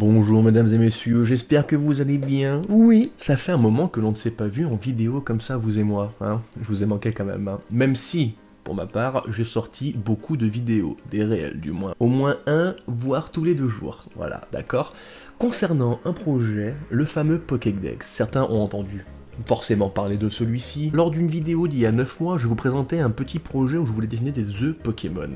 Bonjour mesdames et messieurs, j'espère que vous allez bien. Oui, ça fait un moment que l'on ne s'est pas vu en vidéo comme ça, vous et moi. Hein, je vous ai manqué quand même. Hein. Même si, pour ma part, j'ai sorti beaucoup de vidéos, des réels du moins. Au moins un, voire tous les 2 jours. Voilà, d'accord. Concernant un projet, le fameux Pokédex, certains ont entendu forcément parler de celui-ci. Lors d'une vidéo d'il y a 9 mois, je vous présentais un petit projet où je voulais dessiner des œufs Pokémon.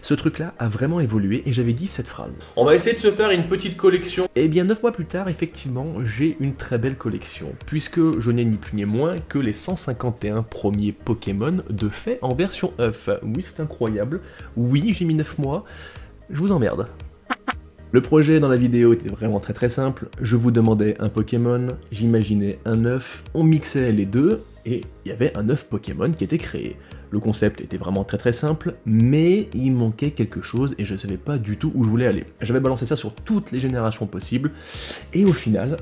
Ce truc-là a vraiment évolué et j'avais dit cette phrase. On va essayer de se faire une petite collection. Et bien 9 mois plus tard, effectivement, j'ai une très belle collection, puisque je n'ai ni plus ni moins que les 151 premiers Pokémon de fait en version œuf. Oui, c'est incroyable. Oui, j'ai mis 9 mois. Je vous emmerde. Le projet dans la vidéo était vraiment très simple, je vous demandais un Pokémon, j'imaginais un œuf, on mixait les deux, et il y avait un œuf Pokémon qui était créé. Le concept était vraiment très simple, mais il manquait quelque chose et je ne savais pas du tout où je voulais aller. J'avais balancé ça sur toutes les générations possibles, et au final,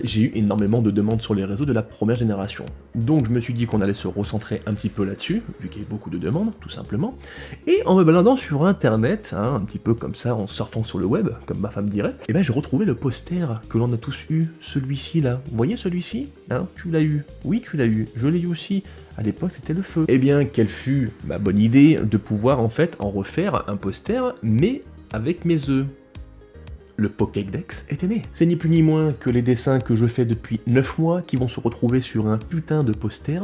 j'ai eu énormément de demandes sur les réseaux de la première génération. Donc je me suis dit qu'on allait se recentrer un petit peu là-dessus, vu qu'il y avait beaucoup de demandes, tout simplement, et en me baladant sur internet, hein, un petit peu comme ça, en surfant sur le web, comme ma femme dirait, et ben j'ai retrouvé le poster que l'on a tous eu, celui-ci là. Vous voyez celui-ci? Hein, tu l'as eu. Oui, tu l'as eu. Je l'ai eu aussi. À l'époque, c'était le feu. Eh bien, quelle fut ma bonne idée de pouvoir en fait en refaire un poster, mais avec mes œufs. Le Pokédex était né. C'est ni plus ni moins que les dessins que je fais depuis 9 mois qui vont se retrouver sur un putain de poster,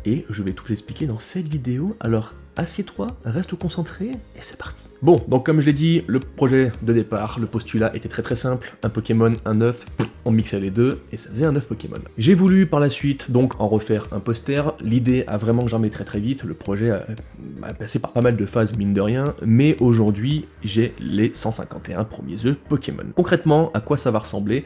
et je vais tout vous expliquer dans cette vidéo, alors assieds-toi, reste concentré, et c'est parti. Bon, donc comme je l'ai dit, le projet de départ, le postulat était très simple, un Pokémon, un œuf, on mixait les deux, et ça faisait un œuf Pokémon. J'ai voulu par la suite donc en refaire un poster, l'idée a vraiment germé très vite, le projet a passé par pas mal de phases mine de rien, mais aujourd'hui j'ai les 151 premiers œufs Pokémon. Concrètement, à quoi ça va ressembler?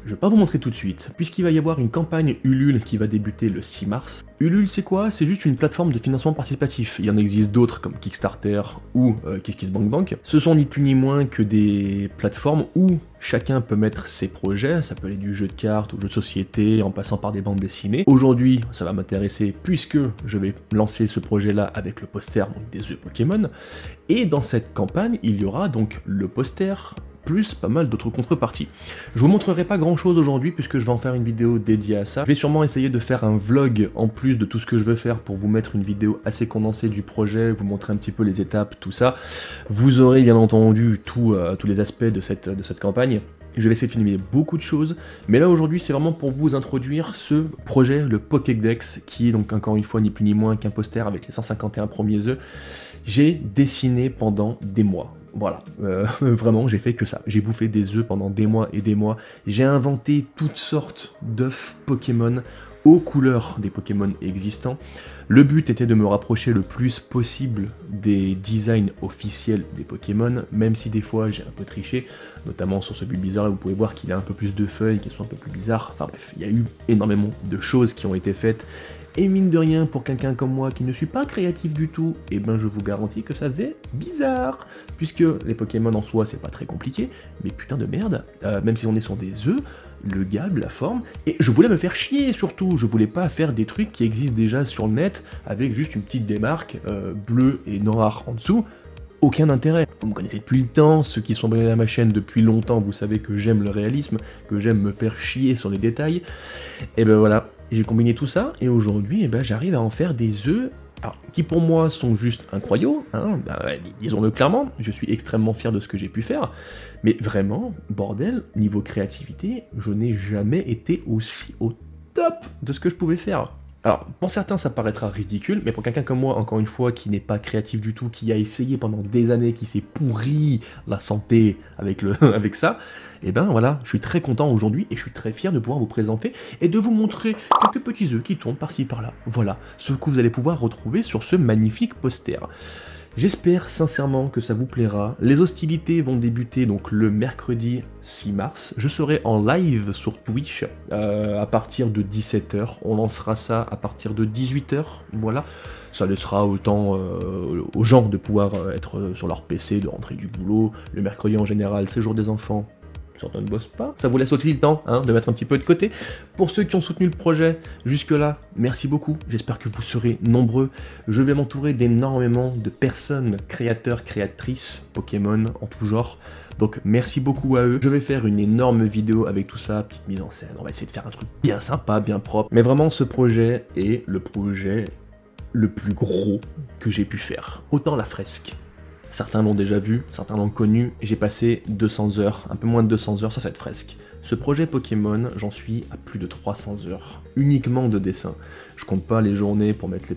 Je vais pas vous montrer tout de suite, puisqu'il va y avoir une campagne Ulule qui va débuter le 6 mars. Ulule c'est quoi? C'est juste une plateforme de financement participatif, il y en existe d'autres comme Kickstarter ou KissKissBankBank. Ce sont ni plus ni moins que des plateformes où chacun peut mettre ses projets, ça peut aller du jeu de cartes au jeu de société, en passant par des bandes dessinées. Aujourd'hui, ça va m'intéresser puisque je vais lancer ce projet-là avec le poster donc des œufs Pokémon, et dans cette campagne, il y aura donc le poster, plus pas mal d'autres contreparties. Je vous montrerai pas grand chose aujourd'hui puisque je vais en faire une vidéo dédiée à ça. Je vais sûrement essayer de faire un vlog en plus de tout ce que je veux faire pour vous mettre une vidéo assez condensée du projet, vous montrer un petit peu les étapes, tout ça. Vous aurez bien entendu tous les aspects de cette campagne. Je vais essayer de filmer beaucoup de choses, mais là aujourd'hui c'est vraiment pour vous introduire ce projet, le Pokédex, qui est donc encore une fois ni plus ni moins qu'un poster avec les 151 premiers œufs. J'ai dessiné pendant des mois. Voilà, vraiment j'ai fait que ça, j'ai bouffé des œufs pendant des mois et des mois, j'ai inventé toutes sortes d'œufs Pokémon aux couleurs des Pokémon existants. Le but était de me rapprocher le plus possible des designs officiels des Pokémon, même si des fois j'ai un peu triché, notamment sur ce Bulbizarre là vous pouvez voir qu'il a un peu plus de feuilles, qui sont un peu plus bizarres, enfin bref, il y a eu énormément de choses qui ont été faites. Et mine de rien, pour quelqu'un comme moi qui ne suis pas créatif du tout, eh ben je vous garantis que ça faisait bizarre. Puisque les Pokémon en soi, c'est pas très compliqué, mais putain de merde, même si on est sur des œufs, le galbe, la forme, et je voulais me faire chier surtout, je voulais pas faire des trucs qui existent déjà sur le net, avec juste une petite démarque bleue et noire en dessous, aucun intérêt. Vous me connaissez depuis le temps, ceux qui sont abonnés à ma chaîne depuis longtemps, vous savez que j'aime le réalisme, que j'aime me faire chier sur les détails, et ben voilà. J'ai combiné tout ça, et aujourd'hui, eh ben, j'arrive à en faire des œufs, alors, qui pour moi sont juste incroyables, hein, bah, disons-le clairement, je suis extrêmement fier de ce que j'ai pu faire, mais vraiment, bordel, niveau créativité, je n'ai jamais été aussi au top de ce que je pouvais faire. Alors, pour certains, ça paraîtra ridicule, mais pour quelqu'un comme moi, encore une fois, qui n'est pas créatif du tout, qui a essayé pendant des années, qui s'est pourri la santé avec, avec ça, et ben voilà, je suis très content aujourd'hui, et je suis très fier de pouvoir vous présenter, et de vous montrer quelques petits œufs qui tournent par-ci par-là. Voilà, ce que vous allez pouvoir retrouver sur ce magnifique poster. J'espère sincèrement que ça vous plaira. Les hostilités vont débuter donc le mercredi 6 mars. Je serai en live sur Twitch à partir de 17 h. On lancera ça à partir de 18 h. Voilà. Ça laissera autant aux gens de pouvoir être sur leur PC, de rentrer du boulot. Le mercredi en général, c'est jour des enfants. Certains ne bossent pas, ça vous laisse aussi le temps de mettre un petit peu de côté. Pour ceux qui ont soutenu le projet jusque-là, merci beaucoup, j'espère que vous serez nombreux. Je vais m'entourer d'énormément de personnes, créateurs, créatrices, Pokémon en tout genre, Donc merci beaucoup à eux. Je vais faire une énorme vidéo avec tout ça, petite mise en scène. On va essayer de faire un truc bien sympa, bien propre. Mais vraiment, ce projet est le projet le plus gros que j'ai pu faire. Autant la fresque. Certains l'ont déjà vu, certains l'ont connu. J'ai passé 200 heures, un peu moins de 200 heures sur cette fresque. Ce projet Pokémon, j'en suis à plus de 300 heures, uniquement de dessin. Je compte pas les journées pour mettre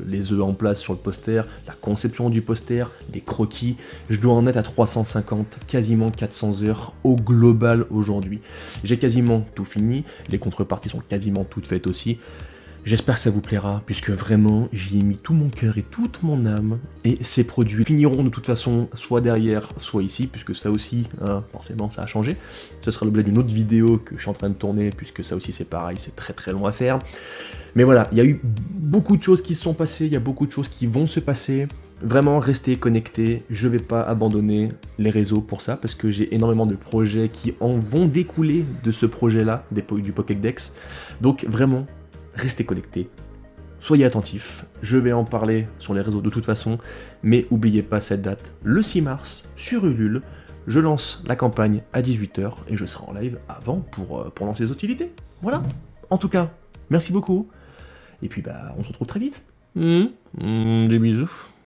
les œufs en place sur le poster, la conception du poster, les croquis. Je dois en être à 350, quasiment 400 heures au global aujourd'hui. J'ai quasiment tout fini, les contreparties sont quasiment toutes faites aussi. J'espère que ça vous plaira, puisque vraiment, j'y ai mis tout mon cœur et toute mon âme, et ces produits finiront de toute façon soit derrière, soit ici, puisque ça aussi, hein, forcément, ça a changé. Ce sera l'objet d'une autre vidéo que je suis en train de tourner, puisque ça aussi c'est pareil, c'est très très long à faire. Mais voilà, il y a eu beaucoup de choses qui se sont passées, il y a beaucoup de choses qui vont se passer. Vraiment, restez connectés, je vais pas abandonner les réseaux pour ça, parce que j'ai énormément de projets qui en vont découler de ce projet-là, du Pokédex. Donc vraiment, restez connectés, soyez attentifs, je vais en parler sur les réseaux de toute façon, mais n'oubliez pas cette date, le 6 mars, sur Ulule, je lance la campagne à 18 h et je serai en live avant pour lancer les hostilités. Voilà, en tout cas, merci beaucoup, et puis bah on se retrouve très vite. Des bisous.